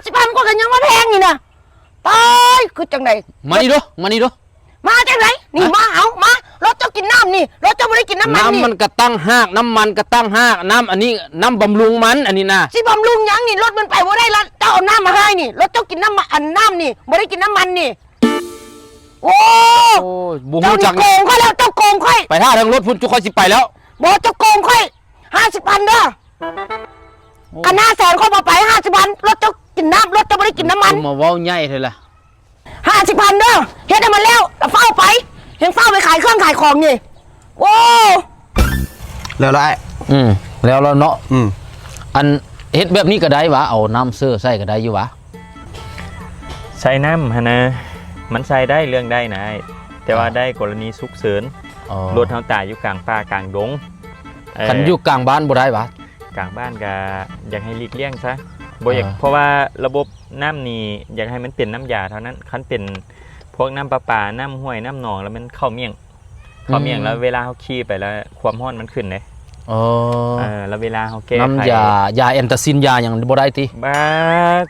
50,000ก็กันยังว่าแพงนี่นะตายคือจังไหนมานี่ดูมาจังไหนนี่มามารถเจ้ากินน้ำนี่รถเจ้าไม่ได้กินน้ำมันนี่น้ำมันกระตั้งหากน้ำมันกระตั้งหากน้ำอันนี้น้ำบำรุงมันอันนี้นะสิบำรุงยังนี่รถมันไปว่าได้ละเจ้าเอาน้ำมาให้นี่รถเจ้ากินน้ำมันน้ำนี่ไม่ได้กินน้ำมันนี่โอ้บุ้ง เจ้า จัก โกงค่อยแล้วเจ้าโกงค่อยไปท่าทางรถพุ่นจุกคอยสิไปแล้วบอกเจ้าโกงค่อย50,000เด้อกัน500,000ค่อยมาไป50,000รถเจ้ากินน้ำรถเจ้าไม่ได้กินน้ำมันมาว้าวใหญ่เลยล่ะ50,000เด้อเฮ็ดให้มันแล้วเฝ้าไปเห็นเฝ้าไปขายเครื่องขายของนี่โว้แล้วไรแล้วเนาะอันเฮ็ดแบบนี้ก็ได้วะเอาน้ำเสื้อใส่ก็ได้อยู่วะใส่น้ำฮะนะมันใส่ได้เรื่องได้นะแต่ว่าได้กรณีฉุกเฉินรถเฮาตายอยู่กลางป่ากลางดงคันอยู่กลางบ้านบ่ได้วะกลางบ้านก็อยากให้หลีกเลี่ยงซะบ่อยากเพราะว่าระบบน้ำนี่อยากให้มันเป็นน้ำยาเท่านั้นคันเป็นพวกน้ำประปาน้ำห้วยน้ำหนองแล้วมันเข้าเมี่ยงแล้วเวลาเขาขี้ไปแล้วความร้อนมันขึ้นเลยแล้วเวลาเขาแก้น้ำยาแอนตาซินยาอย่างบ่ได้ติบ้า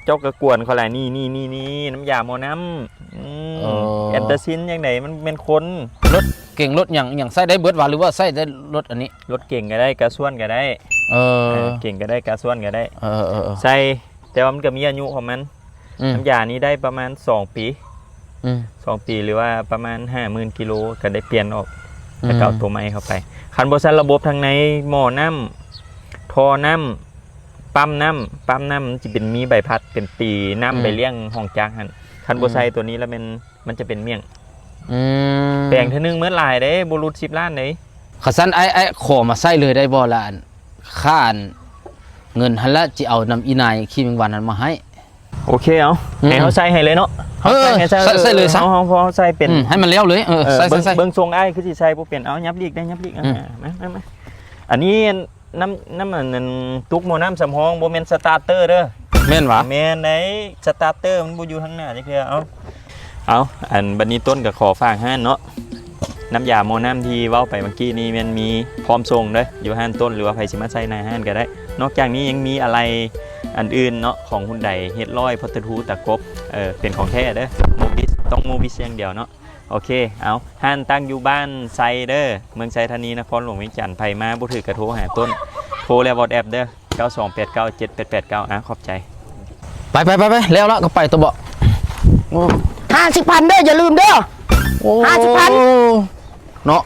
จกกระกวนเขาแหละนี่น้ำยาโมน้ำแอนตาซินอย่างไหนมันเป็นคนรถเก่งรถอย่างใส่ได้เบิดวะหรือว่าใส่ได้รถอันนี้รถเก่งก็ได้กระส่วนก็ได้เก่งก็ได้กระส่วนก็ได้ใส่แต่ว่ามันก็มีอายุของมันน้ำยานี้ได้ประมาณ2 ปี2 ปีหรือว่าประมาณ50,000 กิโลก็ได้เปลี่ยนออกแล้วก็เอาตัวใหม่เข้าไปคันบริษัทระบบทางในหม้อน้ำท่อน้ำปั๊มน้ำจะเป็นมีใบพัดเป็นปีน้ำไปเลี้ยงห้องจักรคันบริษัทตัวนี้แล้วมันจะเป็นเมี่ยงแปลงเท่านึงเมื่อไหร่ได้บรู10 ล้านเลยขัสันไอ้ขอมาใส่เลยได้บ่ละค่าเงินฮันละจะเอานำอีนายขี้แมงวันนั้นมาให้โอเคเอาให้เขาใส่ให้เลยเนาะใส่เลยซะพอใส่เป็นให้มันเลี้ยวเลยใส่เบิ้งทรงไอ้คือสิใส่พวกเปลี่ยนเอายับลีกได้ยับลีกมาอันนี้น้ำมันตุกโมน้ำสำฮองโบเมนสตาร์เตอร์เด้อแม่นวะแม่นไหนสตาร์เตอร์มันบูอยู่ข้างหน้าจะคือเอาอันบันนี้ต้นกับขอฝากห้านเนาะน้ำยาโมน้ำที่เว้าไปเมื่อกี้นี้มันมีพร้อมทรงเด้ออยู่ห้านต้นหรือว่าไผ่สิมาใส่ในห้านก็ได้นอกจากนี้ยังมีอะไรอันอื่นเนาะของหุ่นใดเฮ็ดร้อยพัตทูตะกบเป็นของแท้เด้อต้องมูบิสอย่างเดียวเนาะโอเคเอาห้านตั้งอยู่บ้านไซเด้อเมืองไซธานีนครหลวงวิจันทร์ไผ่มาบุถือกระโทรหาต้นโทรแล้ววอทแอปเด้อ92897889ขอบใจไปแล้วก็ไปตัวเบาะ50,000เด้ออย่าลืมเด้อ50,000เนาะ